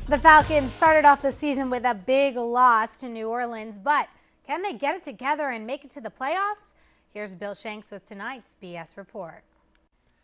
The Falcons started off the season with a big loss to New Orleans, but can they get it together and make it to the playoffs? Here's Bill Shanks with tonight's BS Report.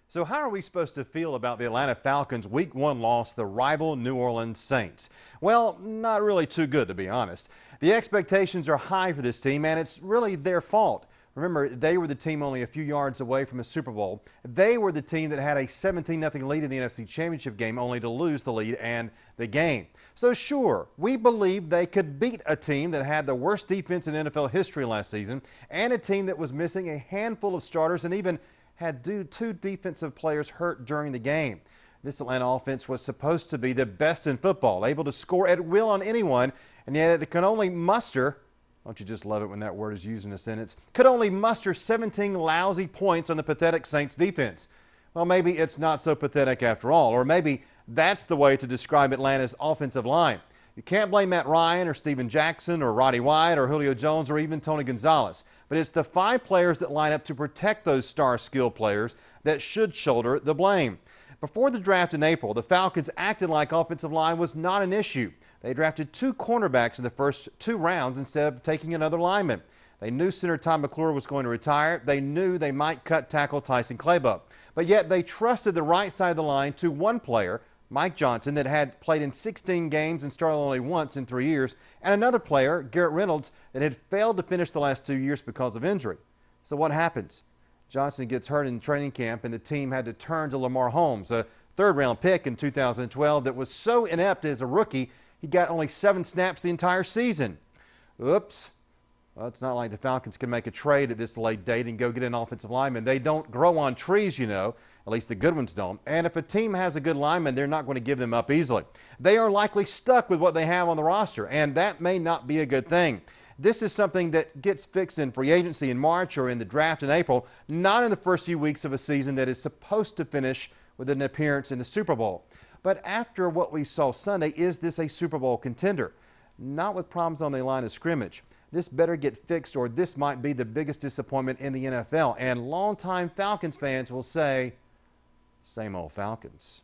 So how are we supposed to feel about the Atlanta Falcons' Week 1 loss to the rival New Orleans Saints? Well, not really too good, to be honest. The expectations are high for this team, and it's really their fault. Remember, they were the team only a few yards away from a Super Bowl. They were the team that had a 17-0 lead in the NFC Championship game, only to lose the lead and the game. So sure, we believe they could beat a team that had the worst defense in NFL history last season, and a team that was missing a handful of starters and even had two defensive players hurt during the game. This Atlanta offense was supposed to be the best in football, able to score at will on anyone, and yet it could only muster, don't you just love it when that word is used in a sentence, could only muster 17 lousy points on the pathetic Saints defense. Well, maybe it's not so pathetic after all, or maybe that's the way to describe Atlanta's offensive line. You can't blame Matt Ryan or Steven Jackson or Roddy White or Julio Jones or even Tony Gonzalez, but it's the 5 players that line up to protect those star skill players that should shoulder the blame. Before the draft in April, the Falcons acted like offensive line was not an issue. They drafted 2 cornerbacks in the first 2 rounds instead of taking another lineman. They knew center Todd McClure was going to retire. They knew they might cut tackle Tyson Claybrook. But yet they trusted the right side of the line to one player, Mike Johnson, that had played in 16 games and started only once in 3 years, and another player, Garrett Reynolds, that had failed to finish the last 2 years because of injury. So what happens? Johnson gets hurt in training camp, and the team had to turn to Lamar Holmes, a third-round pick in 2012 that was so inept as a rookie, he got only 7 snaps the entire season. Oops. Well, it's not like the Falcons can make a trade at this late date and go get an offensive lineman. They don't grow on trees, you know. At least the good ones don't. And if a team has a good lineman, they're not going to give them up easily. They are likely stuck with what they have on the roster, and that may not be a good thing. This is something that gets fixed in free agency in March or in the draft in April, not in the first few weeks of a season that is supposed to finish with an appearance in the Super Bowl. But after what we saw Sunday, is this a Super Bowl contender? Not with problems on the line of scrimmage. This better get fixed, or this might be the biggest disappointment in the NFL. And longtime Falcons fans will say, same old Falcons.